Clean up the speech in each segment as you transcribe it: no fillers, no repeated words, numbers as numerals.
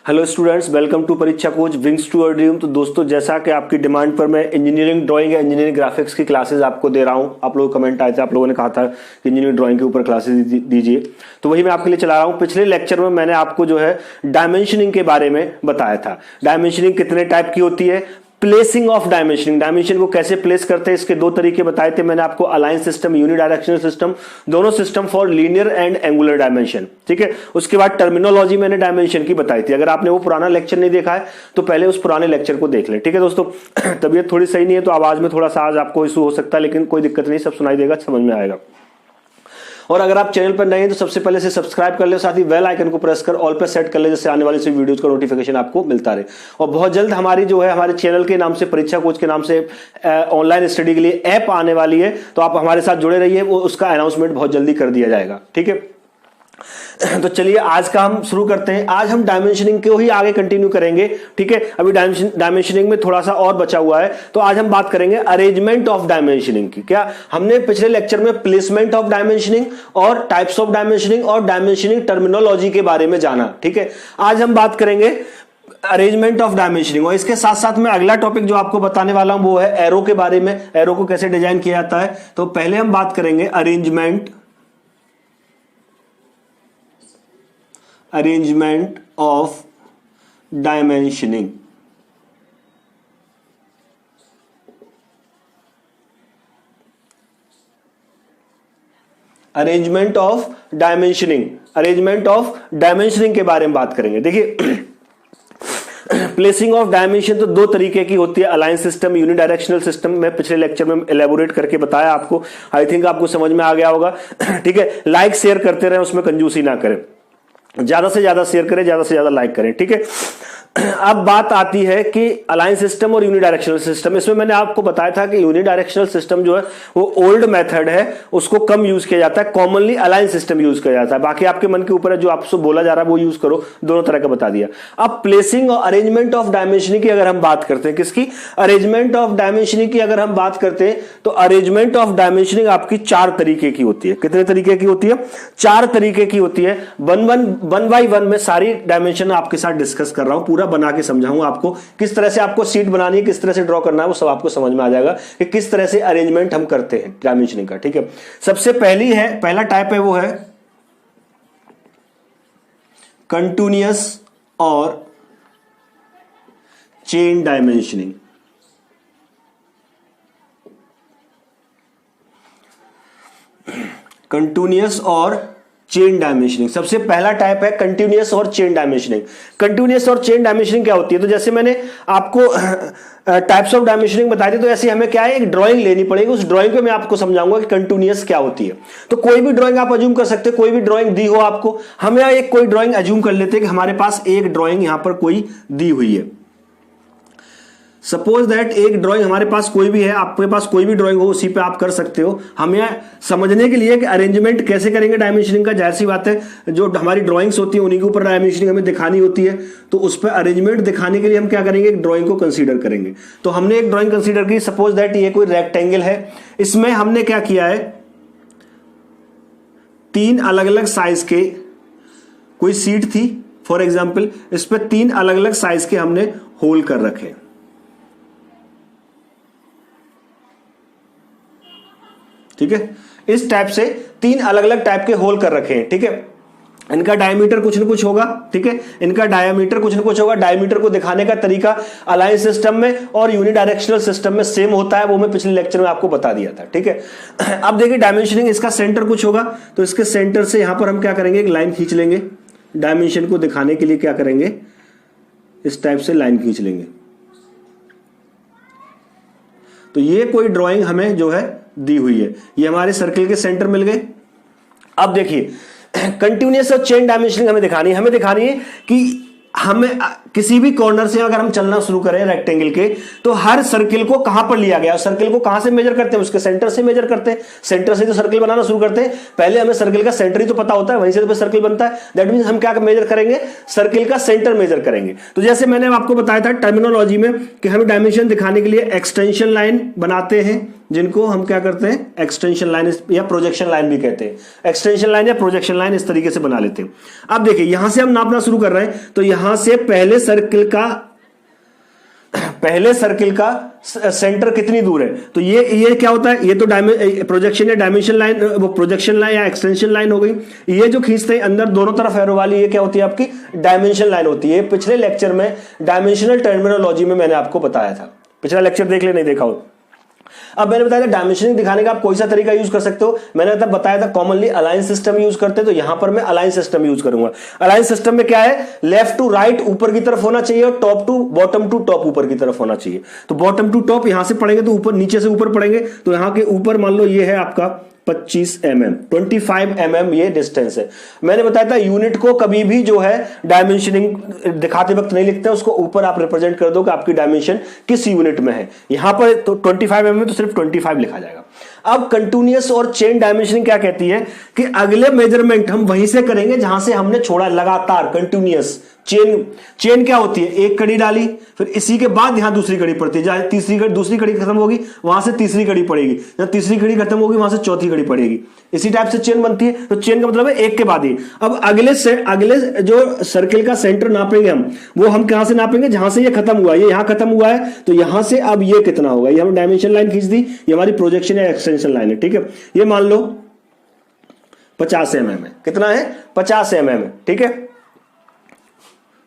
Hello students, welcome to Pariksha coach wings to your dream. तो दोस्तों, जैसा कि आपकी डिमांड पर मैं इंजीनियरिंग ड्राइंग या इंजीनियरिंग ग्राफिक्स की क्लासेस आपको दे रहा हूं। आप लोगों को कमेंट आए थे, आप लोगों ने कहा था कि इंजीनियरिंग ड्राइंग के ऊपर क्लासेस दीजिए, तो वही मैं आपके लिए चला रहा हूं। पिछले लेक्चर में मैंने आपको जो है डायमेंशनिंग के बारे में बताया था। डायमेंशनिंग कितने टाइप की होती है, प्लेसिंग ऑफ डायमेंशनिंग, डायमेंशन को कैसे प्लेस करते हैं, इसके दो तरीके बताए थे मैंने आपको, अलाइन सिस्टम, यूनिडायरेक्शनल सिस्टम, दोनों system for linear and angular dimension. ठीक है, उसके बाद टर्मिनोलॉजी मैंने डायमेंशन की बताई थी। अगर आपने वो पुराना लेक्चर नहीं देखा है तो पहले उस पुराने लेक्चर को देख लें। ठीक है दोस्तों, तबीयत थोड़ी सही नहीं है तो आवाज में थोड़ा सा आज आपको इशू हो सकता है, लेकिन कोई दिक्कत नहीं, सब सुनाई देगा, समझ में आएगा। और अगर आप चैनल पर नए हैं तो सबसे पहले से सब्सक्राइब कर ले, साथ ही बेल आइकन को प्रेस कर ऑल पे सेट कर ले, जिससे आने वाली सभी वीडियोस का नोटिफिकेशन आपको मिलता रहे। और बहुत जल्द हमारी जो है हमारे चैनल के नाम से, परीक्षा कोच के नाम से ऑनलाइन स्टडी के लिए ऐप आने वाली है, तो आप हमारे साथ जुड़े रहिए, वो उसका अनाउंसमेंट बहुत जल्दी कर दिया जाएगा। ठीक है, तो चलिए आज का हम शुरू करते हैं। आज हम डायमेंशनिंग को ही आगे कंटिन्यू करेंगे। ठीक है, अभी डायमेंशनिंग में थोड़ा सा और बचा हुआ है, तो आज हम बात करेंगे अरेंजमेंट ऑफ डायमेंशनिंग की। क्या हमने पिछले लेक्चर में प्लेसमेंट ऑफ डायमेंशनिंग और टाइप्स ऑफ डायमेंशनिंग और डायमेंशनिंग टर्मिनोलॉजी के बारे में जाना। ठीक है, आज हम बात करेंगे अरेंजमेंट ऑफ डायमेंशनिंग, और इसके साथ साथ में अगला टॉपिक जो आपको बताने वाला हूं वो है एरो के बारे में, एरो को कैसे डिजाइन किया जाता है। तो पहले हम बात करेंगे arrangement of dimensioning. Arrangement of dimensioning के बारे में बात करेंगे। देखिए, प्लेसिंग ऑफ डायमेंशन तो दो तरीके की होती है, अलाइन सिस्टम, यूनिडायरेक्शनल सिस्टम। मैं पिछले लेक्चर में एलेबोरेट करके बताया आपको, आई थिंक आपको समझ में आ गया होगा। ठीक है, लाइक शेयर करते रहे, उसमें कंजूसी ना करें, ज्यादा से ज्यादा शेयर करें, ज्यादा से ज्यादा लाइक करें। ठीक है, अब बात आती है कि अलाइन सिस्टम और यूनिडायरेक्शनल सिस्टम। इसमें मैंने आपको बताया था कि यूनिडायरेक्शनल सिस्टम जो है वो ओल्ड मेथड है, उसको कम यूज किया जाता है, कॉमनली अलाइन सिस्टम यूज किया जाता है। बाकी आपके मन के ऊपर है, जो आपसे बोला जा रहा है वो यूज करो, दोनों तरह का बता दिया। अब प्लेसिंग और अरेंजमेंट ऑफ डायमेंशनिंग की अगर हम बात करते हैं, किसकी, अरेंजमेंट ऑफ डायमेंशनिंग की अगर हम बात करते हैं, तो अरेंजमेंट ऑफ डायमेंशनिंग आपकी चार तरीके की होती है। कितने तरीके की होती है? चार तरीके की होती है। वन बाई वन में सारी डायमेंशन आपके साथ डिस्कस कर रहा हूं, पूरा बना के समझाऊंगा आपको, किस तरह से आपको सीट बनानी है, किस तरह से ड्रॉ करना है, वो सब आपको समझ में आ जाएगा कि किस तरह से अरेंजमेंट हम करते हैं डायमेंशनिंग का। ठीक है, सबसे पहला टाइप है वो है कंटिन्यूअस और चेन डायमेंशनिंग। कंटिन्यूअस और चेन डायमेंशनिंग, सबसे पहला टाइप है कंटिन्यूअस और चेन डायमेंशनिंग। कंटिन्यूअस और चेन डायमेंशनिंग क्या होती है? तो जैसे मैंने आपको टाइप्स ऑफ डायमेंशनिंग बताई थी, तो ऐसे हमें क्या है, एक ड्राइंग लेनी पड़ेगी, उस ड्राइंग पे मैं आपको समझाऊंगा कि कंटिन्यूअस क्या होती है। तो कोई भी ड्राइंग आप अज्यूम कर सकते हैं, कोई भी ड्राइंग दी हो आपको, हम यहाँ एक कोई ड्राइंग अज्यूम कर लेते हैं कि हमारे पास एक ड्राइंग यहां पर कोई दी हुई है। सपोज दैट एक ड्राइंग हमारे पास कोई भी है, आपके पास कोई भी ड्राइंग हो, उसी पे आप कर सकते हो। हम यह समझने के लिए कि अरेंजमेंट कैसे करेंगे डायमेंशनिंग का, जाहिर सी बात है जो हमारी ड्राइंग्स होती है उन्हीं के ऊपर डायमेंशनिंग हमें दिखानी होती है, तो उस पर अरेंजमेंट दिखाने के लिए हम क्या करेंगे, एक ड्राइंग को कंसीडर करेंगे। तो हमने एक ड्राइंग कंसीडर की, सपोज दैट ये कोई रेक्टेंगल है, इसमें हमने क्या किया है, तीन अलग अलग साइज के कोई सीट थी फॉर एग्जाम्पल, इस पर तीन अलग अलग साइज के हमने होल कर रखे। ठीक है, इस टाइप से तीन अलग अलग टाइप के होल कर रखे हैं। ठीक है, इनका डायमीटर कुछ न कुछ होगा। ठीक है, इनका डायमीटर कुछ न कुछ होगा। डायमीटर को दिखाने का तरीका अलाइन सिस्टम में और यूनिडायरेक्शनल सिस्टम में सेम होता है, वो मैं पिछले लेक्चर में आपको बता दिया था। ठीक है, अब देखिए डायमेंशनिंग, इसका सेंटर कुछ होगा, तो इसके सेंटर से यहां पर हम क्या करेंगे, एक लाइन खींच लेंगे। डायमेंशन को दिखाने के लिए क्या करेंगे, इस टाइप से लाइन खींच लेंगे। तो ये कोई ड्राइंग हमें जो है दी हुई है, ये हमारे सर्किल के सेंटर मिल गए। अब देखिए, कंटिन्यूअस और चेन डायमेंशनिंग हमें दिखानी है कि हमें किसी भी कॉर्नर से अगर हम चलना शुरू करें रेक्टेंगल के, तो हर सर्किल को कहां पर लिया गया, सर्किल को कहां से मेजर करते हैं, उसके सेंटर से मेजर करते हैं। सेंटर से तो सर्किल बनाना शुरू करते हैं, पहले हमें सर्किल का सेंटर ही तो पता होता है, वहीं से तो सर्किल बनता है। दैट मींस हम क्या मेजर करेंगे, सर्किल का सेंटर मेजर करेंगे। तो जैसे मैंने आपको बताया था टर्मिनोलॉजी में कि हम डायमेंशन दिखाने के लिए एक्सटेंशन लाइन बनाते हैं, जिनको हम क्या करते हैं, एक्सटेंशन लाइन या प्रोजेक्शन लाइन भी कहते हैं। एक्सटेंशन लाइन या प्रोजेक्शन लाइन इस तरीके से बना लेते हैं। अब देखिए यहां से हम नापना शुरू कर रहे हैं, तो यहां से पहले सर्किल का सेंटर कितनी दूर है, तो ये क्या होता है, ये तो प्रोजेक्शन या डायमेंशन लाइन, वो प्रोजेक्शन लाइन या एक्सटेंशन लाइन हो गई। ये जो खींचते हैं अंदर दोनों तरफ एरो वाली, ये क्या होती है आपकी डायमेंशन लाइन होती है। पिछले लेक्चर में डायमेंशनल टर्मिनोलॉजी में मैंने आपको बताया था, पिछला लेक्चर देख ले नहीं देखा हो। अब मैंने बताया था डायमेंशनिंग दिखाने का आप कोई सा तरीका यूज कर सकते हो। मैंने तब बताया था कॉमनली अलाइन सिस्टम यूज करते हैं, तो यहां पर मैं अलाइन सिस्टम यूज करूंगा। अलाइन सिस्टम में क्या है, लेफ्ट टू राइट ऊपर की तरफ होना चाहिए और top to bottom to top ऊपर की तरफ होना चाहिए। तो बॉटम टू टॉप यहां से पढ़ेंगे तो ऊपर, नीचे से ऊपर पढ़ेंगे, तो यहां के ऊपर मान लो ये है आपका 25 mm, 25 mm ये डिस्टेंस है। मैंने बताया था यूनिट को कभी भी जो है डायमेंशनिंग दिखाते वक्त नहीं लिखते, उसको ऊपर आप रिप्रेजेंट कर दो कि आपकी डायमेंशन किस यूनिट में है। यहां पर तो 25 mm तो सिर्फ 25 लिखा जाएगा। अब कंटिन्यूअस और चेन डायमेंशनिंग क्या कहती है कि अगले मेजरमेंट हम वहीं से करेंगे जहां से हमने छोड़ा, लगातार कंटिन्यूअस। चेन क्या होती है, एक कड़ी डाली, फिर इसी के बाद यहां दूसरी कड़ी पड़ती है, जहां दूसरी कड़ी खत्म होगी वहां से तीसरी कड़ी पड़ेगी, जहां तीसरी कड़ी खत्म होगी वहां से चौथी कड़ी पड़ेगी। इसी टाइप से चेन बनती है। तो चेन का मतलब है एक के बाद ही। अब अगले जो सर्किल का सेंटर नापेंगे हम, वो हम कहां से नापेंगे, जहां से ये खत्म हुआ, ये यहां खत्म हुआ है, तो यहां से अब ये कितना होगा, ये हम डायमेंशन लाइन खींच दी, ये हमारी प्रोजेक्शन या एक्सटेंशन लाइन है। ठीक है, ये मान लो 50 mm है। कितना है, 50 mm है। ठीक है,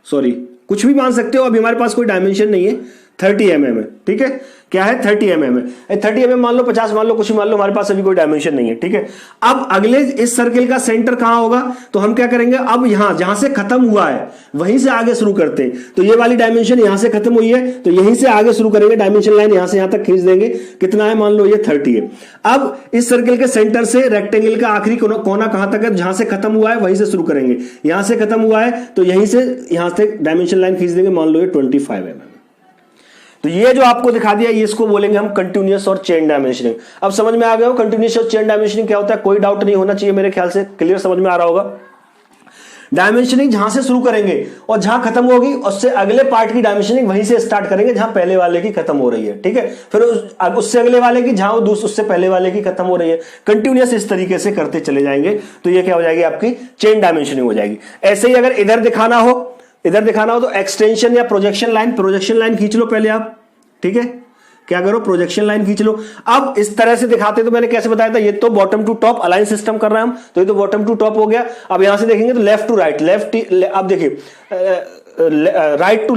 सॉरी कुछ भी मान सकते हो, अभी हमारे पास कोई डायमेंशन नहीं है। 30 mm है। ठीक है, क्या है, 30 mm है। 30 mm मान लो, 50 मान लो, कुछ भी मान लो, हमारे पास अभी कोई डायमेंशन नहीं है। ठीक है, अब अगले इस सर्किल का सेंटर कहां होगा, तो हम क्या करेंगे, अब यहां जहां से खत्म हुआ है वहीं से आगे शुरू करते हैं। तो ये वाली डायमेंशन यहां से खत्म हुई है, तो यहीं से आगे शुरू करेंगे, डायमेंशन लाइन यहां से यहां तक खींच देंगे। कितना है, मान लो ये 30 है। अब इस सर्किल के सेंटर से रेक्टेंगल का आखिरी कोना कहां तक है, जहां से खत्म हुआ है वहीं से शुरू करेंगे। यहां से खत्म हुआ है तो यहीं से यहां से डायमेंशन लाइन खींच देंगे, मान लो ये 25 mm। तो ये जो आपको दिखा दिया, ये इसको बोलेंगे हम कंटिन्यूअस और चेन डायमेंशनिंग। अब समझ में आ गया हो कंटिन्यूअस और चेन डायमेंशनिंग क्या होता है, कोई डाउट नहीं होना चाहिए, मेरे ख्याल से क्लियर समझ में आ रहा होगा। डायमेंशनिंग जहां से शुरू करेंगे और जहां खत्म होगी, उससे अगले पार्ट की डायमेंशनिंग वहीं से स्टार्ट करेंगे जहां पहले वाले की खत्म हो रही है। ठीक है, फिर उससे अगले वाले की जहां उससे पहले वाले की खत्म हो रही है। कंटिन्यूअस इस तरीके से करते चले जाएंगे, तो ये क्या हो जाएगी, आपकी चेन डायमेंशनिंग हो जाएगी। ऐसे ही अगर इधर दिखाना हो तो एक्सटेंशन या प्रोजेक्शन लाइन खींच लो पहले आप। ठीक है, क्या करो, प्रोजेक्शन लाइन खींच लो। अब इस तरह से दिखाते, तो मैंने कैसे बताया था, ये तो bottom to top align system कर रहे हैं हम, तो ये तो बॉटम टू टॉप हो गया। अब यहां से देखेंगे तो लेफ्ट टू राइट, अब देखिए राइट टू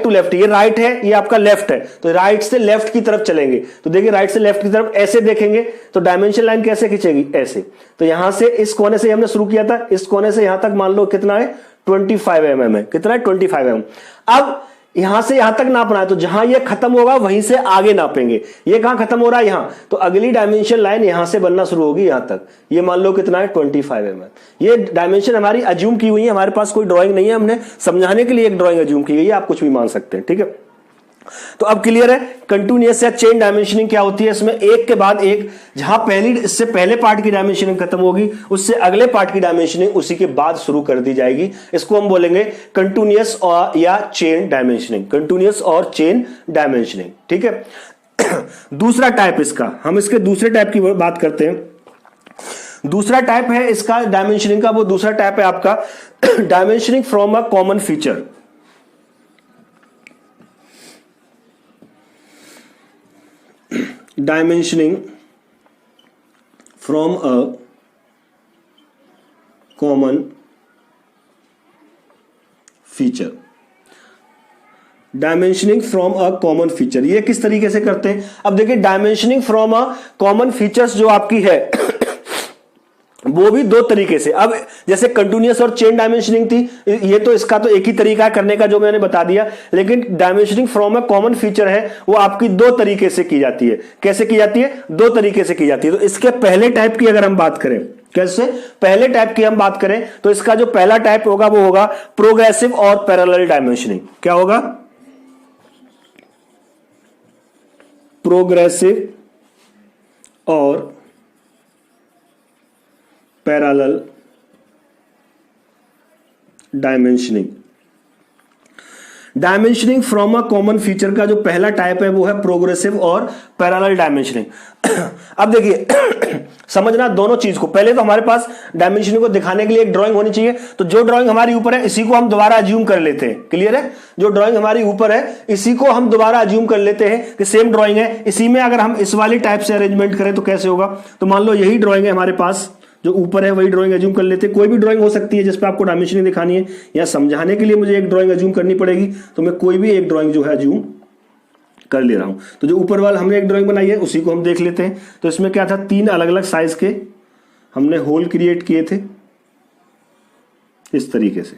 लेफ्ट, ये राइट है, ये आपका लेफ्ट है, तो राइट से लेफ्ट की तरफ चलेंगे। तो देखिए राइट से लेफ्ट की तरफ ऐसे देखेंगे तो डायमेंशन लाइन कैसे खींचेगी, ऐसे। तो यहां से इस कोने से हमने शुरू किया था, इस कोने से यहां तक मान लो कितना है, 25 mm है। कितना है, 25 mm। अब यहां से यहां तक नापना है, तो जहां ये खत्म होगा वहीं से आगे नापेंगे। ये कहां खत्म हो रहा है, यहां, तो अगली डायमेंशन लाइन यहां से बनना शुरू होगी यहां तक। ये मान लो कितना है, 25 mm। ये डायमेंशन हमारी अज्यूम की हुई है, हमारे पास कोई ड्राइंग नहीं है, हमने समझाने के लिए एक ड्राइंग अज्यूम की गई है, आप कुछ भी मान सकते हैं। ठीक है, तो अब क्लियर है कंटिन्यूअस या चेन डायमेंशनिंग क्या होती है। इसमें एक के बाद एक, जहां इससे पहले पार्ट की डायमेंशनिंग खत्म होगी, उससे अगले पार्ट की डायमेंशनिंग उसी के बाद शुरू कर दी जाएगी। इसको हम बोलेंगे कंटिन्यूअस या चेन डायमेंशनिंग, कंटिन्यूअस और चेन डायमेंशनिंग। ठीक है, दूसरा टाइप इसका, हम इसके दूसरे टाइप की बात करते हैं। दूसरा टाइप है इसका डायमेंशनिंग का, वो दूसरा टाइप है आपका dimensioning from a common feature. Dimensioning from a common feature। Dimensioning from a common feature, ये किस तरीके से करते हैं। अब देखिए dimensioning from a common features जो आपकी है वो भी दो तरीके से। अब जैसे कंटिन्यूअस और चेन डायमेंशनिंग थी, ये तो इसका तो एक ही तरीका करने का जो मैंने बता दिया, लेकिन dimensioning from a common feature है वो आपकी दो तरीके से की जाती है। कैसे की जाती है, दो तरीके से की जाती है। तो इसके पहले टाइप की अगर हम बात करें, कैसे पहले टाइप की हम बात करें, तो इसका जो पहला टाइप होगा वो होगा प्रोग्रेसिव और पैरेलल डायमेंशनिंग। क्या होगा, प्रोग्रेसिव और parallel dimensioning. Dimensioning from a common feature का जो पहला टाइप है वो है प्रोग्रेसिव और पैरेलल डायमेंशनिंग। अब देखिए समझना दोनों चीज को, पहले तो हमारे पास डायमेंशनिंग को दिखाने के लिए एक ड्राइंग होनी चाहिए, तो जो ड्राइंग हमारी ऊपर है इसी को हम दोबारा अज्यूम कर लेते हैं। क्लियर है? जो ड्राइंग हमारी ऊपर है इसी को हम दोबारा अज्यूम कर लेते हैं कि सेम ड्राइंग है, इसी में अगर हम इस वाली टाइप से अरेंजमेंट करें तो कैसे होगा। तो मान लो यही ड्राइंग है हमारे पास, जो ऊपर है वही ड्राइंग अज्यूम कर लेते हैं। कोई भी ड्राइंग हो सकती है जिस पे आपको डायमेंशनिंग दिखानी है, या समझाने के लिए मुझे एक ड्राइंग अज्यूम करनी पड़ेगी, तो मैं कोई भी एक ड्राइंग जो है अज्यूम कर ले रहा हूं। तो जो ऊपर वाला हमने एक ड्राइंग बनाई है उसी को हम देख लेते हैं। तो इसमें क्या था, 3 अलग अलग साइज के हमने होल क्रिएट किए थे इस तरीके से।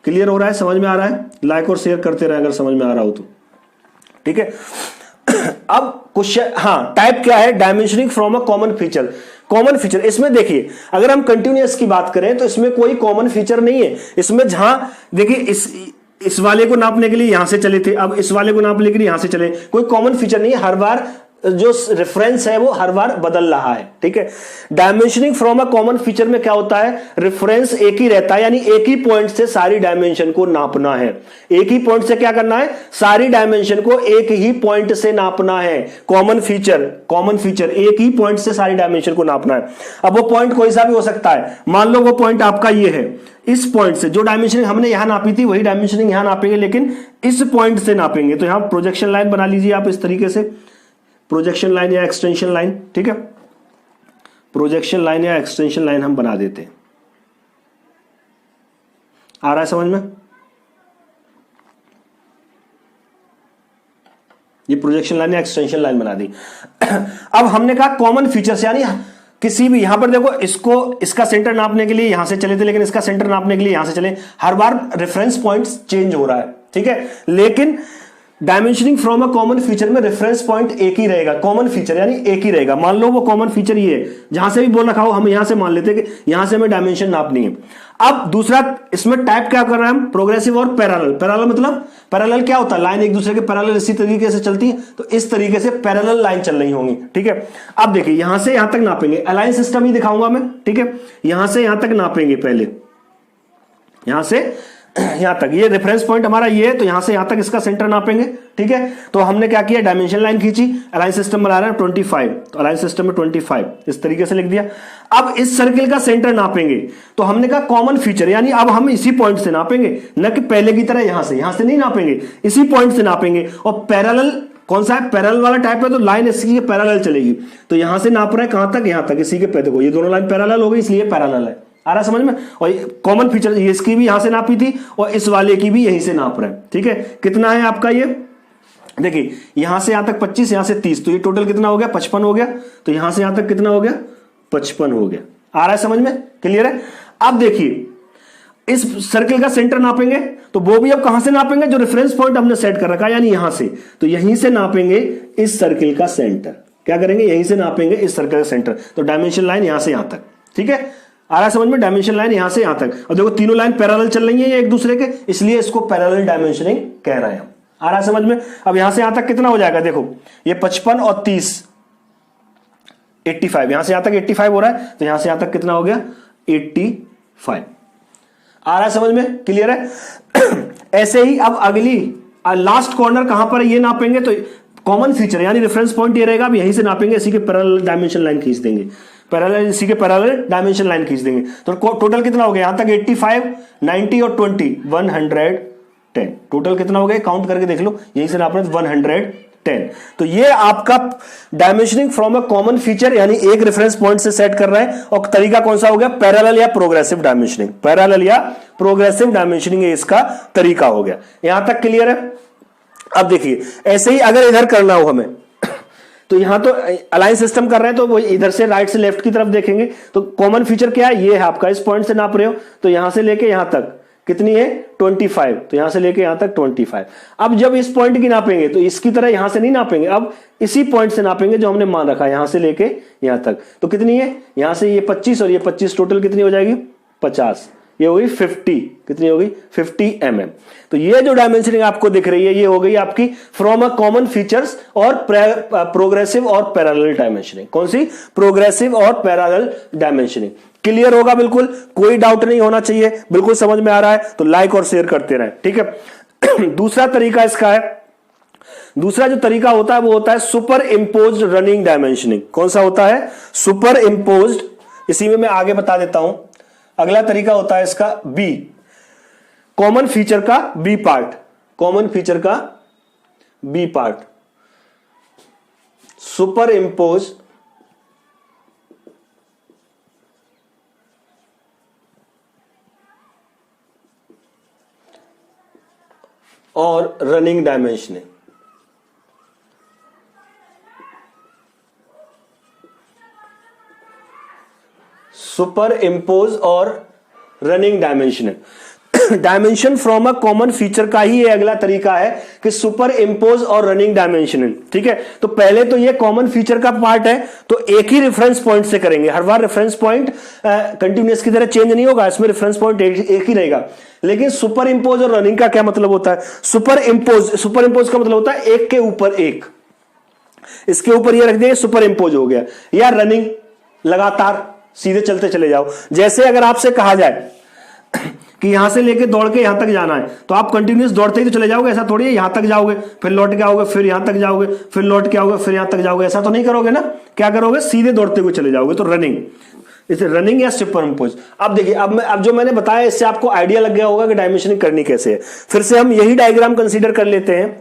क्लियर हो रहा है? समझ में आ रहा है? लाइक और शेयर करते रहे अगर समझ में आ रहा हो तो। ठीक है। अब क्वेश्चन, हाँ, टाइप क्या है, dimensioning from a common feature. Common feature इसमें देखिए, अगर हम कंटिन्यूअस की बात करें तो इसमें कोई कॉमन फीचर नहीं है। इसमें जहां देखिए इस वाले को नापने के लिए यहां से चले थे, अब इस वाले को नापने के लिए यहां से चले, कोई कॉमन फीचर नहीं है। हर बार जो रेफरेंस है वो हर बार बदल रहा है। ठीक है। Dimensioning from a common feature में क्या होता है, रेफरेंस एक ही रहता है, यानी एक ही पॉइंट से सारी डायमेंशन को नापना है। एक ही पॉइंट से क्या करना है, सारी डायमेंशन को एक ही पॉइंट से नापना है। कॉमन फीचर एक ही पॉइंट से सारी डायमेंशन को नापना है। अब वो पॉइंट कोई सा भी हो सकता है। मान लो वो पॉइंट आपका ये है, इस पॉइंट से जो डायमेंशनिंग हमने यहां नापी थी वही डायमेंशनिंग यहां नापेंगे, लेकिन इस पॉइंट से नापेंगे। तो यहां प्रोजेक्शन लाइन बना लीजिए आप इस तरीके से, प्रोजेक्शन लाइन या एक्सटेंशन लाइन। ठीक है, प्रोजेक्शन लाइन या एक्सटेंशन लाइन हम बना देते हैं। आ रहा है समझ में? ये प्रोजेक्शन लाइन या एक्सटेंशन लाइन बना दी। अब हमने कहा कॉमन फीचर्स, यानी किसी भी, यहां पर देखो इसको, इसका सेंटर नापने के लिए यहां से चले थे, लेकिन इसका सेंटर नापने के लिए यहां से चले। हर बार रेफरेंस पॉइंट्स चेंज हो रहा है। ठीक है, लेकिन dimensioning from a common feature में रेफरेंस पॉइंट एक ही रहेगा। कॉमन फीचर यानी एक ही रहेगा। मान लो वो कॉमन फीचर ये है, जहां से भी बोल रखा हो हम यहां से मान लेते हैं कि यहां से हमें डायमेंशन नापनी है। अब दूसरा, इसमें टाइप क्या कर रहे हैं हम, प्रोग्रेसिव और पैरेलल। पैरेलल मतलब, पैरेलल क्या होता है, लाइन एक दूसरे के पैरेलल इसी तरीके से चलती है, तो इस तरीके से पैरेलल लाइन चल रही होंगी। ठीक है। अब देखिए यहां से यहां तक नापेंगे, अलाइन सिस्टम ही दिखाऊंगा मैं। ठीक है, यहां से यहां तक नापेंगे, पहले यहां से यहां तक, ये रेफरेंस पॉइंट हमारा ये है, तो यहां से यहां तक इसका सेंटर नापेंगे। ठीक है, तो हमने क्या किया, डायमेंशन लाइन खींची, अलाइन सिस्टम बना रहे हैं 25, तो अलाइन सिस्टम में 25 इस तरीके से लिख दिया। अब इस सर्किल का सेंटर नापेंगे, तो हमने कहा कॉमन फीचर, यानी अब हम इसी पॉइंट से नापेंगे, न कि पहले की तरह यहां से नहीं नापेंगे, इसी पॉइंट से नापेंगे। और पैरेलल कौन सा है, पैरेलल वाला टाइप है, तो लाइन इसी के पैरेलल चलेगी। तो यहां से नाप रहे हैं कहां तक, यहां तक, इसी के पैदे को, ये दोनों लाइन पैरेलल हो गई इसलिए पैरेलल है। आ रहा समझ में? और कॉमन फीचर इसकी भी यहां से नापी थी और इस वाले की भी यहीं से नाप रहे हैं। ठीक है, कितना है आपका ये, देखिए यहां से यहां तक 25, यहां से 30, तो ये टोटल कितना हो गया, 55 हो गया। तो यहां से यहां तक कितना हो गया, 55 हो गया। आ रहा है समझ में? क्लियर है? अब देखिए इस सर्किल का सेंटर नापेंगे, तो वो भी अब कहां से नापेंगे, जो रेफरेंस पॉइंट हमने सेट कर रखा है, यानी यहां से, तो यहीं से नापेंगे इस सर्किल का सेंटर। क्या करेंगे, यहीं से नापेंगे इस सर्किल का सेंटर। तो डायमेंशन लाइन यहां से यहां तक। ठीक है, आ रहा है समझ में? डायमेंशन लाइन यहां से यहां तक, और देखो तीनों लाइन पैरेलल चल रही है ये एक दूसरे के, इसलिए इसको पैरेलल डायमेंशनिंग कह रहे हैं हम। आ रहा है समझ में? अब यहां से यहां तक कितना हो जाएगा, देखो ये 55 और 30, 85, यहां से यहां तक 85 हो रहा है, तो यहां से यहां तक कितना हो गया, 85। आ रहा है समझ में? क्लियर है? ऐसे ही अब अगली लास्ट कॉर्नर कहां पर है ये नापेंगे, तो कॉमन फीचर यानी रेफरेंस पॉइंट ये रहेगा, अब यहीं से नापेंगे, इसी के पैरेलल डायमेंशन लाइन खींच देंगे, पैरेलल इसी के पैरेलल डायमेंशन लाइन खींच देंगे। तो टोटल कितना हो गया, यहां तक 85, 90 और 20, 110। टोटल कितना हो गया, काउंट करके देख लो, यहीं से नाप रहे 110। तो ये आपका dimensioning from a common feature, यानी एक रेफरेंस पॉइंट से सेट कर रहे हैं। और तरीका कौन सा हो गया, पैरेलल या प्रोग्रेसिव डायमेंशनिंग। पैरेलल या प्रोग्रेसिव डायमेंशनिंग इसका तरीका हो गया। यहां तक क्लियर है? अब देखिए ऐसे ही अगर इधर करना हो हमें, तो यहां तो अलाइन सिस्टम कर रहे हैं, तो वो इधर से राइट से लेफ्ट की तरफ देखेंगे, तो कॉमन फीचर क्या है, ये है आपका, इस पॉइंट से नाप रहे हो, तो यहां से लेके यहां तक कितनी है, 25, तो यहां से लेके यहां तक 25। अब जब इस पॉइंट की नापेंगे तो इसकी तरह यहां से नहीं नापेंगे, अब इसी पॉइंट से नापेंगे जो हमने मान रखा है, यहां से लेके यहां तक। तो कितनी है, यहां से ये 25 और ये 25, टोटल कितनी हो जाएगी, 50। ये होगी 50, कितनी होगी, 50 mm। तो ये जो डायमेंशनिंग आपको दिख रही है ये हो गई आपकी फ्रॉम अ कॉमन फीचर्स और प्रोग्रेसिव और पैरेलल डायमेंशनिंग। कौन सी, प्रोग्रेसिव और पैरेलल डायमेंशनिंग। क्लियर होगा, बिल्कुल कोई डाउट नहीं होना चाहिए, बिल्कुल समझ में आ रहा है तो लाइक और शेयर करते रहें, ठीक है। दूसरा तरीका इसका है, दूसरा जो तरीका होता है वो होता है सुपर इंपोज्ड रनिंग डायमेंशनिंग। कौन सा होता है? Super imposed. इसी में मैं आगे बता देता हूं। अगला तरीका होता है इसका बी, कॉमन फीचर का बी पार्ट, कॉमन फीचर का बी पार्ट, सुपर इंपोज और रनिंग डायमेंशनिंग। सुपर इंपोज और running dimensioning. Dimension from a common feature का ही ये अगला तरीका है कि सुपर इंपोज और रनिंग डायमेंशनिंग, ठीक है। तो पहले तो ये कॉमन फीचर का पार्ट है तो एक ही रेफरेंस पॉइंट से करेंगे, हर बार रेफरेंस पॉइंट कंटिन्यूअस की तरह चेंज नहीं होगा, इसमें रेफरेंस पॉइंट एक ही रहेगा। लेकिन सुपर इंपोज और रनिंग का क्या मतलब होता है? सुपर इंपोज का मतलब होता है एक के ऊपर एक, इसके ऊपर ये रख दिया, सुपर इंपोज हो गया। या रनिंग, लगातार सीधे चलते चले जाओ। जैसे अगर आपसे कहा जाए कि यहां से लेके दौड़ के यहां तक जाना है तो आप कंटिन्यूस दौड़ते ही तो चले जाओगे, ऐसा थोड़ी है यहां तक जाओगे फिर लौट के आओगे, फिर यहां तक जाओगे, फिर लौट के आओगे, फिर यहां तक जाओगे, ऐसा तो नहीं करोगे ना। क्या करोगे? सीधे दौड़ते हुए चले जाओगे। तो रनिंग, इसे रनिंग या सुपर इंपोज। अब देखिए, अब जो मैंने बताया इससे आपको आइडिया लग गया होगा कि डायमेंशनिंग करनी कैसे है। फिर से हम यही डायग्राम कंसीडर कर लेते हैं,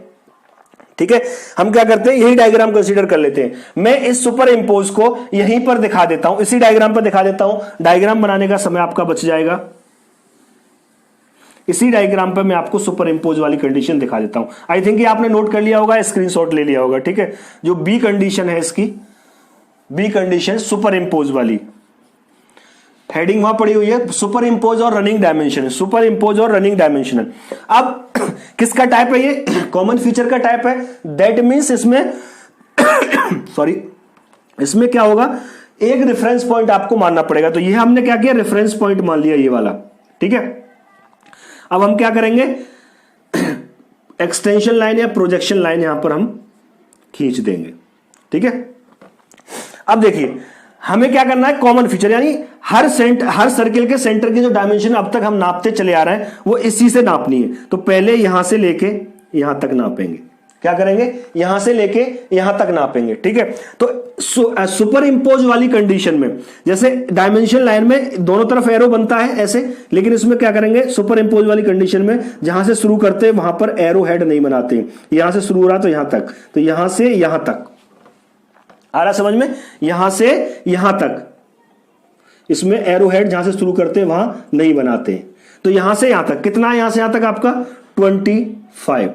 ठीक है। हम क्या करते हैं, यही डायग्राम कंसीडर कर लेते हैं। मैं इस सुपर इंपोज को यहीं पर दिखा देता हूं, इसी डायग्राम पर दिखा देता हूं। डायग्राम बनाने का समय आपका बच जाएगा। इसी डायग्राम पर मैं आपको सुपर इंपोज वाली कंडीशन दिखा देता हूं। आई थिंक ये आपने नोट कर लिया होगा, स्क्रीनशॉट ले लिया होगा, ठीक है। जो बी कंडीशन है इसकी, बी कंडीशन सुपर इंपोज वाली, हेडिंग वहां पड़ी हुई है, सुपर इंपोज और रनिंग डायमेंशन, सुपर इंपोज और रनिंग डायमेंशनल। अब किसका टाइप है ये? कॉमन फीचर का टाइप है। दैट मींस इसमें सॉरी, इसमें क्या होगा, एक रेफरेंस पॉइंट आपको मानना पड़ेगा। तो ये हमने क्या किया, रेफरेंस पॉइंट मान लिया ये वाला, ठीक है। अब हम क्या करेंगे, एक्सटेंशन लाइन या प्रोजेक्शन लाइन यहां पर हम खींच देंगे, ठीक है। अब देखिए हमें क्या करना है, कॉमन फीचर यानी हर सर्किल के सेंटर की जो डायमेंशन अब तक हम नापते चले आ रहे हैं वो इसी से नापनी है। तो पहले यहां से लेके यहां तक नापेंगे। क्या करेंगे? यहां से लेके यहां तक नापेंगे, ठीक है। तो सुपर इंपोज वाली कंडीशन में जैसे डायमेंशन लाइन में दोनों तरफ एरो बनता है ऐसे, लेकिन इसमें क्या करेंगे, सुपर इंपोज वाली कंडीशन में जहां से शुरू करते हैं वहां पर एरो हेड नहीं बनाते। यहां से शुरू हो रहा तो यहां तक, तो यहां से यहां तक आ रहा समझ में, यहां से यहां तक इसमें एरो हेड जहां से शुरू करते हैं वहां नहीं बनाते। तो यहां से यहां तक कितना है, यहां से यहां तक आपका 25।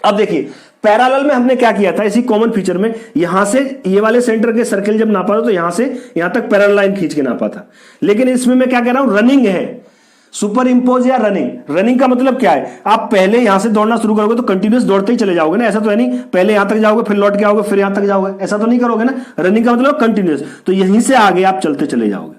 अब देखिए पैरेलल में हमने क्या किया था, इसी कॉमन फीचर में यहां से ये वाले सेंटर के सर्किल जब नापा था तो यहां से यहां तक पैरेलल लाइन खींच के नापा था। लेकिन इसमें मैं क्या कह रहा हूं, रनिंग है, सुपर इंपोज या रनिंग। रनिंग का मतलब क्या है, आप पहले यहां से दौड़ना शुरू करोगे तो कंटिन्यूस दौड़ते ही चले जाओगे ना, ऐसा तो है नहीं पहले यहां तक जाओगे फिर लौट के आओगे फिर यहां तक जाओगे, ऐसा तो नहीं करोगे ना। रनिंग का मतलब कंटिन्यूस, तो यहीं से आगे आप चलते चले जाओगे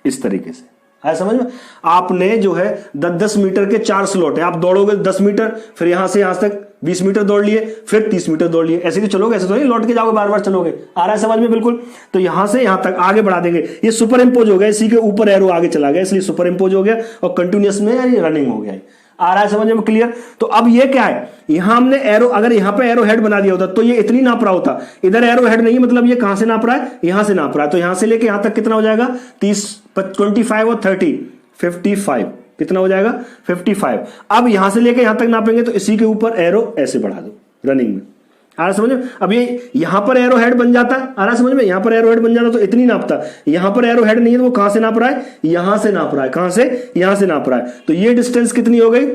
इस तरीके से। है समझ में? आपने जो है 10-10 मीटर के 4 स्लॉट है, आप दौड़ोगे 10 मीटर फिर यहां से यहां तक 20 मीटर दौड़ लिए फिर 30 मीटर दौड़ लिए, ऐसे तो चलोगे, ऐसे तो नहीं लौट के जाओगे बार बार चलोगे। आ रहा है समझ में? बिल्कुल। तो यहां से यहां तक आगे बढ़ा देंगे, ये सुपर इंपोज हो गया, इसी के ऊपर एरो आगे चला गया इसलिए सुपर इंपोज हो गया और कंटिन्यूस में रनिंग हो गया। आ रहा है समझ में? क्लियर। तो अब ये क्या है, यहां हमने एरो, अगर यहां पे एरो हेड बना दिया होता तो ये इतनी नाप रहा होता, इधर एरो हेड नहीं, मतलब ये कहां से नाप रहा है, यहां से नाप रहा है। तो यहां से लेके यहां तक कितना हो जाएगा, 30, 25 और 30, 55। कितना हो जाएगा, 55। अब यहां से लेके यहां तक नापेंगे तो इसी के ऊपर एरो ऐसे बढ़ा दो रनिंग में। आ रहा समझ में? अब ये यहां पर एरो हेड बन जाता, आ रहा समझ में, यहां पर एरो हेड बन जाता तो इतनी नापता, यहां पर एरो हेड नहीं है तो वो कहां से नाप रहा है, यहां से नाप रहा है। कहां से? यहां से नाप रहा है। तो ये डिस्टेंस कितनी हो गई,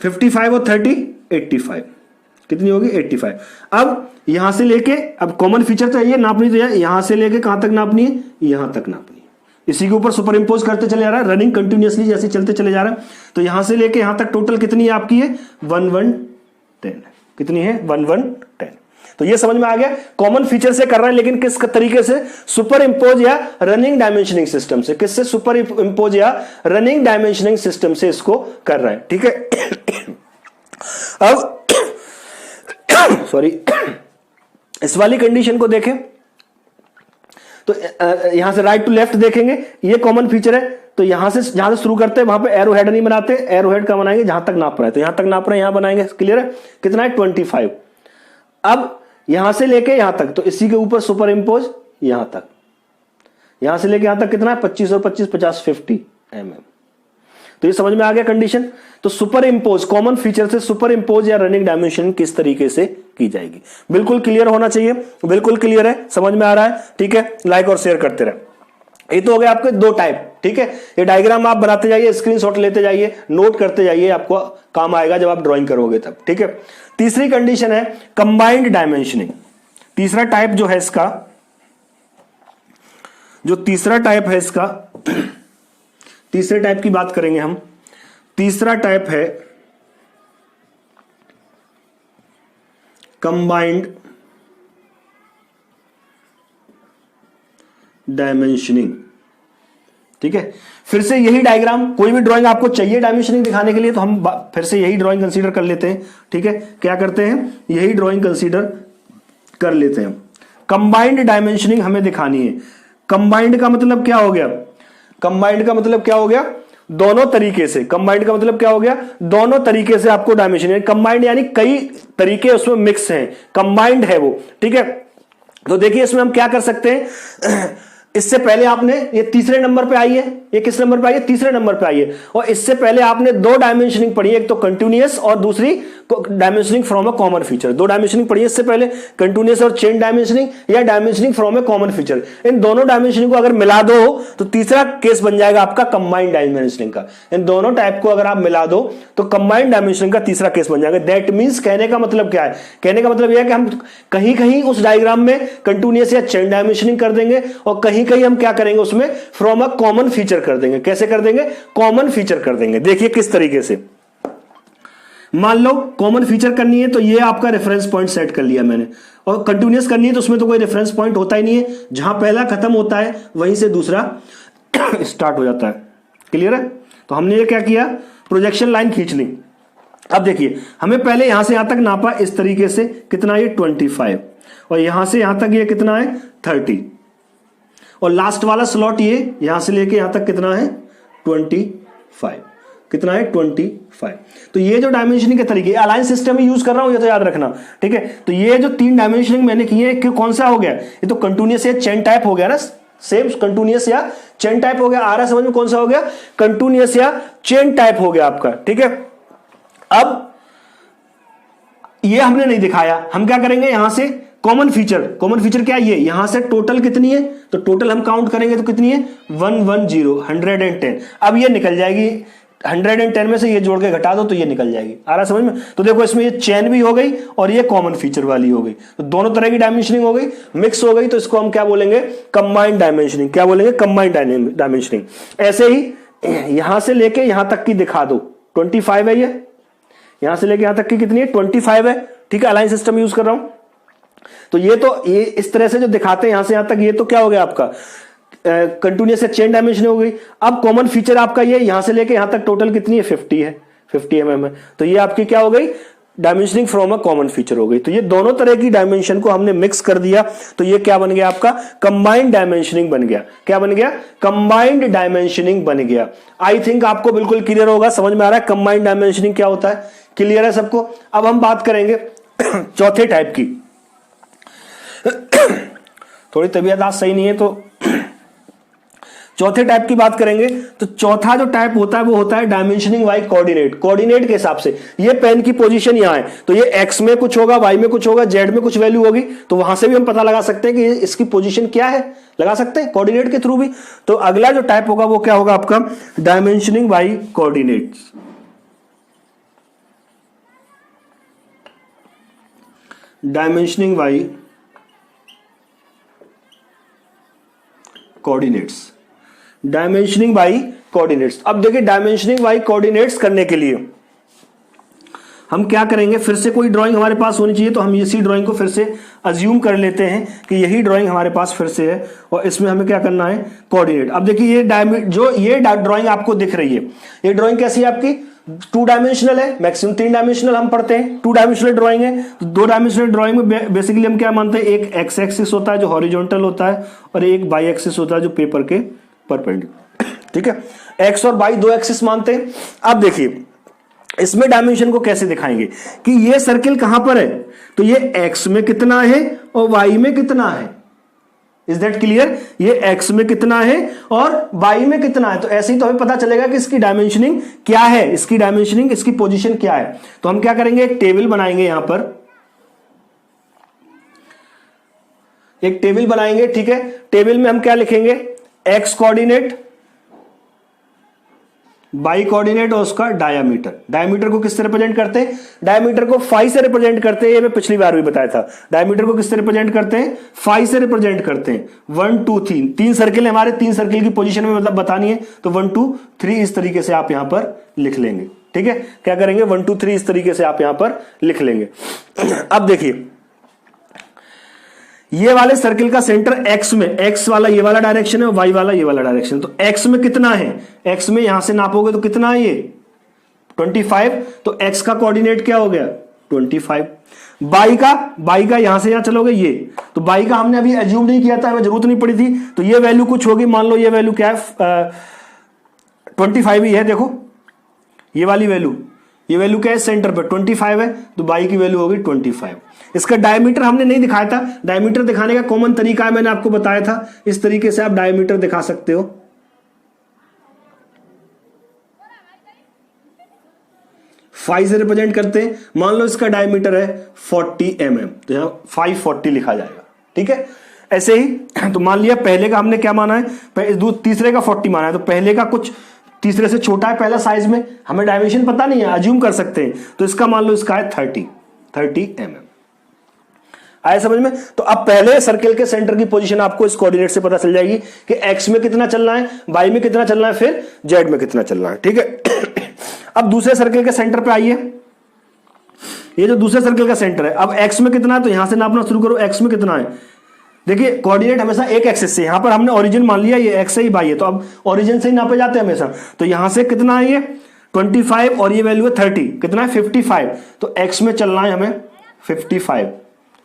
55 और 30, 85। कितनी होगी, 85। अब यहां से लेके, अब कॉमन फीचर तो ये नापनी, तो यहां से लेके कहां तक नापनी है, यहां तक नापनी है। इसी के ऊपर सुपर इंपोज करते चले जा रहा है, रनिंग कंटिन्यूअसली जैसे चलते चले जा रहा है। तो यहां से लेके यहां तक टोटल कितनी है आपकी है, 1110। कितनी है, 1110। तो ये समझ में आ गया, कॉमन फीचर से कर रहे हैं लेकिन किस तरीके से, सुपर इंपोज या रनिंग डायमेंशनिंग सिस्टम से। किससे, सुपर इंपोज या रनिंग डायमेंशनिंग सिस्टम से इसको कर रहे हैं, ठीक है। अब सॉरी, इस वाली कंडीशन को देखें तो यहां से राइट टू लेफ्ट देखेंगे, ये कॉमन फीचर है। तो यहां से जहां से शुरू करते हैं वहां पे एरो हेड नहीं बनाते, एरो हेड का बनाएंगे जहां तक नाप रहा है, तो यहां तक नाप रहे हैं, यहां बनाएंगे। क्लियर है? कितना है? 25। अब यहां से लेके यहां तक, तो इसी के ऊपर सुपर इंपोज यहां तक, यहां से लेके यहां तक कितना है? 25 और 25 50 50 mm। तो ये समझ में आ गया कंडीशन। तो सुपर इंपोज, कॉमन फीचर से सुपर इंपोज या रनिंग डायमेंशन किस तरीके से की जाएगी, बिल्कुल क्लियर होना चाहिए। बिल्कुल क्लियर है, समझ में आ रहा है? ठीक है, लाइक और शेयर करते रहे। ये तो हो गया आपके दो टाइप। ठीक है, ये डायग्राम आप बनाते जाइए, स्क्रीनशॉट लेते जाइए, नोट करते जाइए, आपको काम आएगा जब आप ड्राइंग करोगे तब। ठीक है, तीसरी कंडीशन है कंबाइंड डायमेंशनिंग। तीसरा टाइप जो है इसका, जो तीसरा टाइप है इसका, तीसरे टाइप की बात करेंगे हम। तीसरा टाइप है कंबाइंड डायमेंशनिंग। ठीक है, फिर से यही डायग्राम, कोई भी ड्राइंग आपको चाहिए डायमेंशनिंग दिखाने के लिए तो हम फिर से यही ड्राइंग कंसीडर कर लेते हैं। ठीक है, क्या करते हैं? यही ड्राइंग कंसीडर कर लेते हैं। कंबाइंड डायमेंशनिंग हमें दिखानी है। कंबाइंड का मतलब क्या हो गया? कंबाइंड का मतलब क्या हो गया? दोनों तरीके से। कंबाइंड का मतलब क्या हो गया? दोनों तरीके से आपको डायमेंशन, कंबाइंड यानी कई तरीके उसमें मिक्स हैं, कंबाइंड है वो। ठीक है, तो देखिए इसमें हम क्या कर सकते हैं। इससे पहले आपने, ये तीसरे नंबर पे आई है, ये किस नंबर पे आई है? तीसरे नंबर पे आई है। और इससे पहले आपने दो डायमेंशनिंग पढ़ी है, एक तो कंटिन्यूअस और दूसरी dimensioning from a common feature. दो डायमेंशनिंग पढ़ी है इससे पहले, कंटिन्यूअस और चेन डायमेंशनिंग या dimensioning from a common feature. इन दोनों डायमेंशनिंग को अगर मिला दो तो तीसरा केस बन जाएगा आपका कंबाइंड डायमेंशनिंग का। इन दोनों टाइप को अगर आप मिला दो तो कंबाइंड डायमेंशनिंग का तीसरा केस बन जाएगा। दैट मींस, कहने का मतलब क्या है? कहने का मतलब यह है कि हम कहीं कहीं उस डायग्राम में कंटिन्यूअस या चेन डायमेंशनिंग कर देंगे और कहीं कहीं हम क्या करेंगे उसमें फ्रॉम अ कॉमन फीचर कर देंगे। कैसे कर देंगे? कॉमन फीचर कर देंगे। देखिए किस तरीके से। मान लो कॉमन फीचर करनी है तो ये आपका रेफरेंस पॉइंट सेट कर लिया मैंने, और कंटिन्यूअस करनी है तो उसमें तो कोई रेफरेंस पॉइंट होता ही नहीं है, जहां पहला खत्म होता है वहीं से दूसरा स्टार्ट हो जाता है। क्लियर है? तो हमने ये क्या किया? प्रोजेक्शन लाइन खींच ली। अब देखिए, हमें पहले यहां से यहां तक नापा इस तरीके से, कितना? ये 25, और यहां से यहां तक ये कितना है? 30, और लास्ट वाला स्लॉट ये यहां से लेके यहां तक कितना है? 25। कितना है? 25। तो ये जो डायमेंशनिंग के तरीके, अलाइन सिस्टम ही यूज कर रहा हूं, ये तो याद रखना। ठीक है, तो ये जो तीन डायमेंशनिंग मैंने की है, कौन सा हो गया? ये तो कंटिन्यूअस या चेन टाइप हो गया ना, सेम कंटिन्यूअस या चेन टाइप हो गया। आ रहा है समझ में? कौन सा हो गया? कंटिन्यूअस या चेन टाइप हो गया आपका। ठीक है, अब ये हमने नहीं दिखाया, हम क्या करेंगे? यहां से कॉमन फीचर, कॉमन फीचर क्या है? ये यहां से टोटल कितनी है? तो टोटल हम काउंट करेंगे तो कितनी है? 110। अब ये निकल जाएगी 110 में से, ये जोड़ के घटा दो तो ये निकल जाएगी। आ रहा समझ में? तो देखो इसमें ये चेन भी हो गई और ये कॉमन फीचर वाली हो गई, तो दोनों तरह की डायमेंशनिंग हो गई, मिक्स हो गई। तो इसको हम क्या बोलेंगे? Combined dimensioning. क्या बोलेंगे? Combined dimensioning. ऐसे ही यहां से लेके यहां तक की दिखा दो, 25 है ये, यहां से लेके यहां तक की कितनी है? 25 है। ठीक है, अलाइन सिस्टम यूज कर रहा हूं। तो ये इस तरह से जो दिखाते हैं यहां से यहां तक, ये तो क्या हो गया आपका? कंटिन्यूअस या चेन डायमेंशन हो गई। अब कॉमन फीचर आपका ये यहां से लेके यहां तक टोटल कितनी है? 50 है, 50 mm है। तो ये आपकी क्या हो गई? Dimensioning from a common feature हो गई। तो ये दोनों तरह की डायमेंशन को हमने मिक्स कर दिया, तो ये क्या बन गया आपका? कंबाइंड डायमेंशनिंग बन गया। क्या बन गया? कंबाइंड डायमेंशनिंग बन गया। आई थिंक आपको बिल्कुल क्लियर होगा, समझ में आ रहा है कंबाइंड डायमेंशनिंग क्या होता है? क्लियर है सबको? अब हम बात करेंगे चौथे टाइप की। थोड़ी तबीयत आज सही नहीं है तो चौथे टाइप की बात करेंगे। तो चौथा जो टाइप होता है वो होता है डायमेंशनिंग बाय कोऑर्डिनेट। कोऑर्डिनेट के हिसाब से ये पेन की पोजीशन यहां है, तो ये एक्स में कुछ होगा, वाई में कुछ होगा, जेड में कुछ वैल्यू होगी, तो वहां से भी हम पता लगा सकते हैं कि इसकी पोजीशन क्या है, लगा सकते हैं कोऑर्डिनेट के थ्रू भी। तो अगला जो टाइप होगा वो क्या होगा आपका? Dimensioning by coordinates. Dimensioning by coordinates. Dimensioning by coordinates. अब देखिए, डायमेंशनिंग बाय कोऑर्डिनेट्स करने के लिए हम क्या करेंगे? फिर से कोई ड्राइंग हमारे पास होनी चाहिए, तो हम इसी ड्राइंग को फिर से अज्यूम कर लेते हैं कि यही ड्राइंग हमारे पास फिर से है, और इसमें हमें क्या करना है? कोऑर्डिनेट। अब देखिए, ये ड्राइंग आपको दिख रही है, ये ड्राइंग कैसी है आपकी? टू डायमेंशनल है, मैक्सिमम 3 डायमेंशनल हम पढ़ते हैं, 2 डायमेंशनल ड्राइंग है। तो 2 डायमेंशनल ड्राइंग में बेसिकली हम क्या मानते हैं, एक एक्स एक्सिस होता है जो हॉरिजॉन्टल होता है और एक वाई एक्सिस होता है जो पेपर के परपेंडिकुलर। ठीक है, एक्स और वाई 2 एक्सिस मानते हैं। अब देखिए इसमें डायमेंशन को कैसे दिखाएंगे कि ये सर्किल कहां पर है, तो ये एक्स में कितना है और वाई में कितना है। Is that clear? ये एक्स में कितना है और वाई में कितना है। तो ऐसे ही तो हमें पता चलेगा कि इसकी डायमेंशनिंग क्या है, इसकी डायमेंशनिंग, इसकी पोजीशन क्या है। तो हम क्या करेंगे, एक टेबल बनाएंगे, यहां पर एक टेबल बनाएंगे। ठीक है, टेबल में हम क्या लिखेंगे, एक्स कोऑर्डिनेट, बाई कोऑर्डिनेट और उसका डायामीटर। डायामीटर को किससे रिप्रेजेंट करते हैं, डायामीटर को फाई से रिप्रेजेंट करते हैं। ये मैं पिछली बार भी बताया था, डायामीटर को किससे रिप्रेजेंट करते हैं, फाई से रिप्रेजेंट करते हैं। 1 2 3 3 सर्किल है हमारे, 3 सर्किल की पोजीशन में मतलब बतानी है, तो 1 2 3 इस तरीके से आप यहां पर लिख लेंगे। ठीक है, क्या करेंगे, 1 2 3 इस तरीके से आप यहां पर लिख लेंगे। अब देखिए ये वाले सर्किल का सेंटर एक्स में, एक्स वाला ये वाला डायरेक्शन है, वाई वाला ये वाला डायरेक्शन। तो एक्स में कितना है, एक्स में यहां से नापोगे तो कितना है, ये 25। तो एक्स का कोऑर्डिनेट क्या हो गया, 25। बाई का यहां से यहां चलोगे ये, तो बाई का हमने अभी एज्यूम नहीं किया था, हमें जरूरत नहीं पड़ी थी। तो ये वैल्यू कुछ होगी, मान लो ये वैल्यू क्या है, 25 ही है। देखो ये वाली वैल्यू, ये वैल्यू क्या है, सेंटर पर 25 है, तो बाई की वैल्यू होगी 25। इसका डायमीटर हमने नहीं दिखाया था, डायमीटर दिखाने का कॉमन तरीका है, मैंने आपको बताया था, इस तरीके से आप डायमीटर दिखा सकते हो। फाई से रिप्रेजेंट करते हैं, मान लो इसका डायमीटर है 40 mm, तो यहां 540 लिखा जाएगा। ठीक है, ऐसे ही तो मान लिया पहले का हमने क्या माना है, तीसरे का 40 माना है, तो पहले का कुछ तीसरे से छोटा है पहला साइज में, हमें डायमेंशन पता नहीं है, अज्यूम कर सकते हैं। तो इसका मान लो इसका है 30 mm। आया समझ में? तो अब पहले सर्किल के सेंटर की पोजीशन आपको इस कोऑर्डिनेट से पता चल जाएगी कि एक्स में कितना चलना है, वाई में कितना चलना है, फिर जेड में कितना चलना है। ठीक है, अब दूसरे सर्किल के सेंटर पे आइए, ये जो दूसरे सर्किल का सेंटर है, अब एक्स में कितना है, तो यहां से नापना शुरू करो, एक्स में कितना है। देखिए कोऑर्डिनेट हमेशा एक एक्सिस से, यहां पर हमने ओरिजिन मान लिया ये एक्स है, ये वाई है, तो अब ओरिजिन से ही नापे जाते हैं हमेशा। तो यहां से कितना है, ये 25 और ये वैल्यू है 30, कितना है 55। तो एक्स में चलना है हमें 55,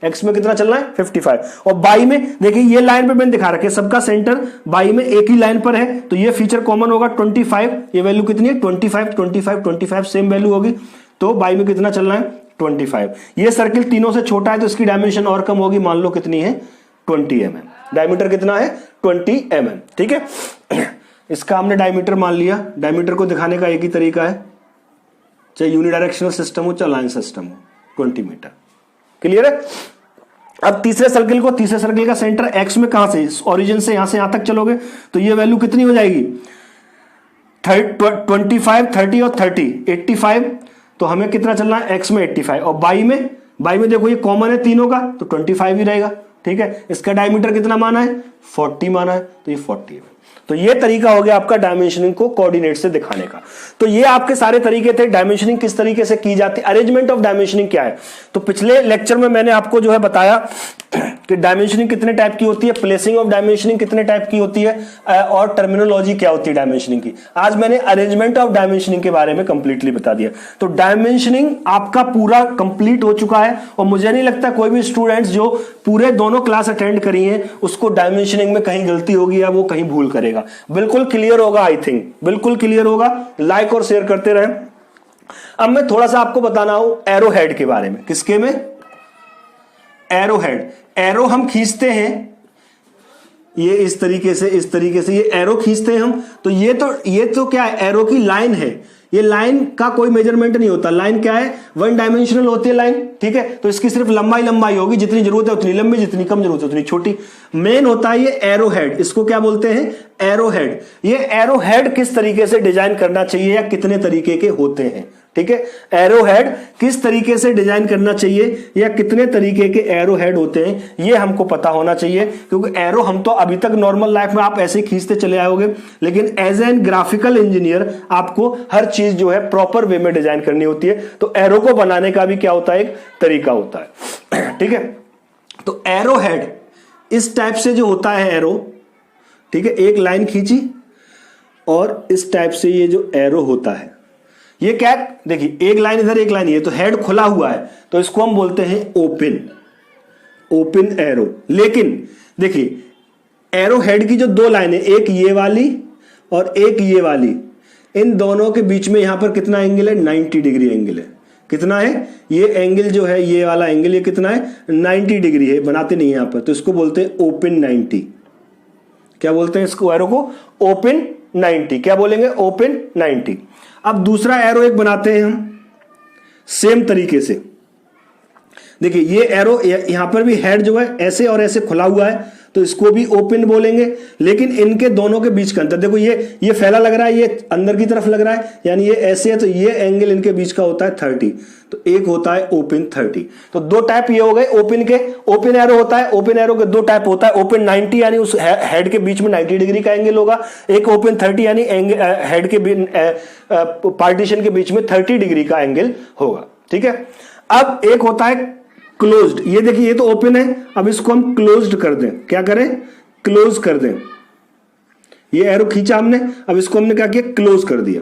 एक्स में कितना चलना है 55। और बाई में देखिए ये लाइन पे मैंने दिखा रखा है, सबका सेंटर बाई में एक ही लाइन पर है, तो ये फीचर कॉमन होगा 25। ये वैल्यू कितनी है 25 सेम वैल्यू होगी, तो बाई में कितना चलना है 25। ये सर्किल तीनों से छोटा है तो इसकी डायमेंशन और कम होगी, मान लो कितनी है 20 mm। डायमीटर कितना है 20 mm। ठीक है, इसका हमने डायमीटर मान लिया। डायमीटर को दिखाने का एक ही तरीका है, चाहे यूनिडायरेक्शनल सिस्टम हो चाहे लाइन सिस्टम हो, 20 मीटर। क्लियर है? अब तीसरे सर्किल का सेंटर एक्स में कहां से, ओरिजिन से यहां यहां तक चलोगे तो ये वैल्यू कितनी हो जाएगी 25, 30 और 30, 85। तो हमें कितना चलना है एक्स में 85, और बाई में देखो ये कॉमन है तीनों का, तो 25 ही रहेगा। ठीक है, इसका डायमीटर कितना माना है 40 माना है, तो ये 40 है। तो ये तरीका हो गया आपका डायमेंशनिंग को कोऑर्डिनेट से दिखाने का। तो ये आपके सारे तरीके थे, डायमेंशनिंग किस तरीके से की जाती है, अरेंजमेंट ऑफ डायमेंशनिंग क्या है। तो पिछले लेक्चर में मैंने आपको जो है बताया कि डायमेंशनिंग कितने टाइप की होती है, प्लेसिंग ऑफ डायमेंशनिंग कितने टाइप की होती है, और टर्मिनोलॉजी क्या होती है डायमेंशनिंग की। आज मैंने अरेंजमेंट ऑफ डायमेंशनिंग के बारे में कंप्लीटली बता दिया। तो डायमेंशनिंग आपका पूरा कंप्लीट हो चुका है, और मुझे नहीं लगता कोई भी स्टूडेंट्स जो पूरे दोनों क्लास अटेंड करी हैं उसको डायमेंशनिंग में कहीं गलती होगी या वो कहीं भूल करेगा। बिल्कुल क्लियर होगा, आई थिंक बिल्कुल क्लियर होगा। लाइक और शेयर करते रहें। अब मैं थोड़ा सा आपको बताना हूं एरो हेड के बारे में। किसके में, एरो हेड। एरो हम खींचते हैं ये इस तरीके से ये एरो खींचते हैं हम, तो ये तो क्या है, एरो की लाइन है। ये लाइन का कोई मेजरमेंट नहीं होता, लाइन क्या है, 1 डायमेंशनल होती है लाइन। ठीक है, तो इसकी सिर्फ लंबाई होगी, जितनी जरूरत है उतनी लंबी, जितनी कम जरूरत है उतनी छोटी। मेन होता है ये एरो हेड, इसको क्या बोलते हैं, एरो हेड। ये एरो हेड किस तरीके से डिजाइन करना चाहिए या कितने तरीके के होते हैं। ठीक है, एरो हेड किस तरीके से डिजाइन करना चाहिए या कितने तरीके के एरो हेड होते हैं, ये हमको पता होना चाहिए। क्योंकि एरो हम तो अभी तक नॉर्मल लाइफ में आप ऐसे ही खींचते चले आओगे, लेकिन एज एन ग्राफिकल इंजीनियर आपको हर चीज जो है प्रॉपर वे में डिजाइन करनी होती है। तो एरो को बनाने का भी क्या होता है, एक तरीका होता है। ठीक है, तो एरो हेड इस टाइप से जो होता है एरो, ठीक है, एक लाइन खींची और इस टाइप से ये जो एरो होता है, ये क्या, देखिए एक लाइन इधर एक लाइन ये, तो हेड खुला हुआ है तो इसको हम बोलते हैं ओपन, ओपन एरो। लेकिन देखिए एरो हेड की जो दो लाइनें, एक ये वाली और एक ये वाली, इन दोनों के बीच में यहां पर कितना एंगल है, 90 डिग्री एंगल है। कितना है ये एंगल जो है, ये वाला एंगल ये कितना है, 90 डिग्री है, बनाते नहीं यहां पर, तो इसको बोलते हैं ओपन 90। क्या बोलते हैं इसको, एरो को ओपन 90। क्या बोलेंगे, ओपन 90। अब दूसरा एरो एक बनाते हैं हम सेम तरीके से। देखिए ये एरो यहां पर भी हेड जो है ऐसे और ऐसे खुला हुआ है, तो इसको भी ओपन बोलेंगे। लेकिन इनके दोनों के बीच का अंतर देखो, ये फैला लग रहा है, ये अंदर की तरफ लग रहा है, यानी ये ऐसे है, तो ये एंगल इनके बीच का होता है 30, तो एक होता है ओपन 30। तो दो टाइप ये हो गए ओपन के। ओपन एरो होता है, ओपन एरो के दो टाइप होता है, ओपन 90 यानी उस हेड के बीच में 90 डिग्री का एंगल होगा, एक ओपन 30 यानी हेड के पार्टीशन के बीच में 30 डिग्री का एंगल होगा। ठीक है, अब एक होता है क्लोज्ड। ये देखिए ये तो ओपन है, अब इसको हम क्लोज्ड कर दें। क्या करें, क्लोज कर दें। ये एरो खींचा हमने, अब इसको हमने क्या किया, क्लोज कर दिया,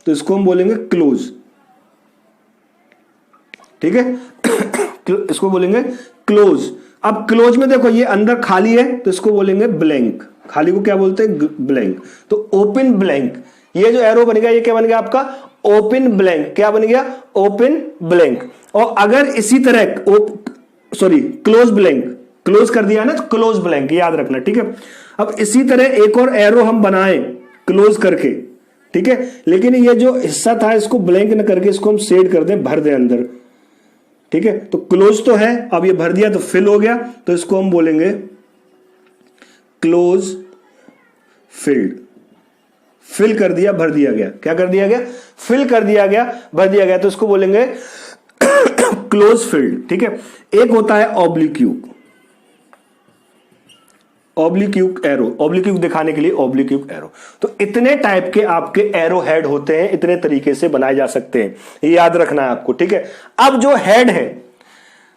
तो इसको हम बोलेंगे क्लोज। ठीक है इसको बोलेंगे क्लोज। अब क्लोज में देखो ये अंदर खाली है, तो इसको बोलेंगे ब्लैंक। खाली को क्या बोलते हैं, ब्लैंक। तो ओपन ब्लैंक, ये जो एरो बन गया ये क्या बन गया आपका, ओपन ब्लैंक। क्या बन गया, ओपन ब्लैंक। और अगर इसी तरह क्लोज ब्लैंक, क्लोज कर दिया ना, तो क्लोज ब्लैंक याद रखना। ठीक है, अब इसी तरह एक और एरो हम बनाएं क्लोज करके। ठीक है, लेकिन ये जो हिस्सा था इसको ब्लैंक न करके इसको हम शेड कर दें, भर दें अंदर। ठीक है, तो क्लोज तो है, अब ये भर दिया तो फिल हो गया, तो इसको हम बोलेंगे क्लोज फिल्ड। फिल कर दिया, भर दिया गया। क्या कर दिया गया, फिल कर दिया गया, भर दिया गया, तो इसको बोलेंगे क्लोज फिल्ड। ठीक है, एक होता है ऑब्लिक्यूक, ऑब्लिक्यूक एरो, ऑब्लिक्यूक दिखाने के लिए ऑब्लिक्यूक एरो। तो इतने टाइप के आपके एरो हेड होते हैं, इतने तरीके से बनाए जा सकते हैं, ये याद रखना है आपको। ठीक है, अब जो हेड है,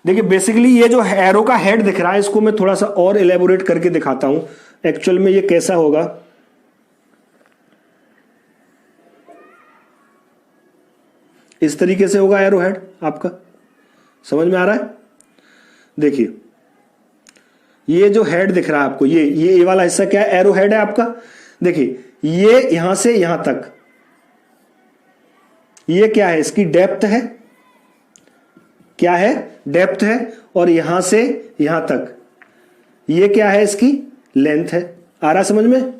देखिए बेसिकली ये जो एरो का हेड दिख रहा है, इसको मैं थोड़ा सा और एलेबोरेट करके दिखाता हूं एक्चुअल में ये कैसा होगा। इस तरीके से होगा एरो हेड आपका, समझ में आ रहा है। देखिए ये जो हेड दिख रहा है आपको, ये वाला हिस्सा क्या है, एरो हेड है आपका। देखिए ये यहां से यहां तक, ये क्या है, इसकी डेप्थ है, क्या है, डेप्थ है। और यहां से यहां तक ये क्या है, इसकी लेंथ है। आ रहा समझ में,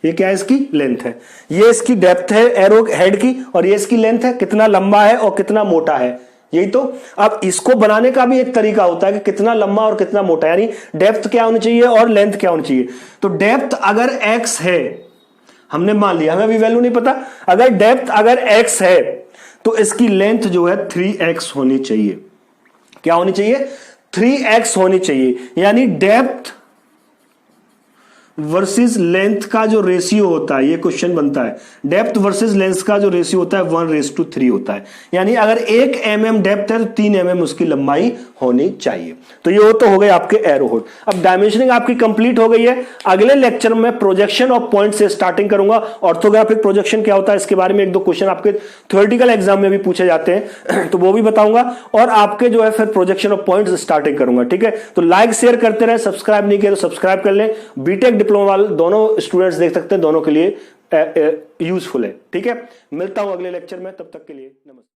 ये क्या है, इसकी लेंथ है। ये इसकी डेप्थ है एरो हेड की, और ये इसकी लेंथ है, कितना लंबा है और कितना मोटा है, यही तो। अब इसको बनाने का भी एक तरीका होता है कि कितना लंबा और कितना मोटा, यानी डेप्थ क्या होनी चाहिए और लेंथ क्या होनी चाहिए। तो डेप्थ अगर x है, हमने मान लिया, हमें अभी वैल्यू नहीं पता, अगर डेप्थ अगर x है तो इसकी लेंथ जो है 3x होनी चाहिए। क्या होनी चाहिए, 3x होनी चाहिए। यानी डेप्थ वर्सेस लेंथ का जो रेशियो होता है, ये क्वेश्चन बनता है, डेप्थ वर्सेस लेंथ का जो रेशियो होता है 1:3 होता है। यानी अगर 1 mm डेप्थ है तो 3 mm उसकी लंबाई होनी चाहिए। तो ये तो हो गए आपके एरो हेड। अब डायमेंशनिंग आपकी कंप्लीट हो गई है। अगले लेक्चर में प्रोजेक्शन ऑफ पॉइंट से स्टार्टिंग करूंगा। ऑर्थोग्राफिक प्रोजेक्शन क्या होता है इसके बारे में 1-2 क्वेश्चन आपके थ्योरेटिकल एग्जाम में भी पूछे जाते हैं, तो वो भी बताऊंगा। और आपके जो है फिर प्रोजेक्शन ऑफ पॉइंट स्टार्टिंग करूंगा। ठीक है, तो लाइक शेयर करते रहे, सब्सक्राइब नहीं किया तो सब्सक्राइब कर लें। बीटेक डिप्लोमा वाले दोनों स्टूडेंट्स देख सकते हैं, दोनों के लिए यूजफुल है। ठीक है, मिलता हूं अगले लेक्चर में, तब तक के लिए नमस्कार।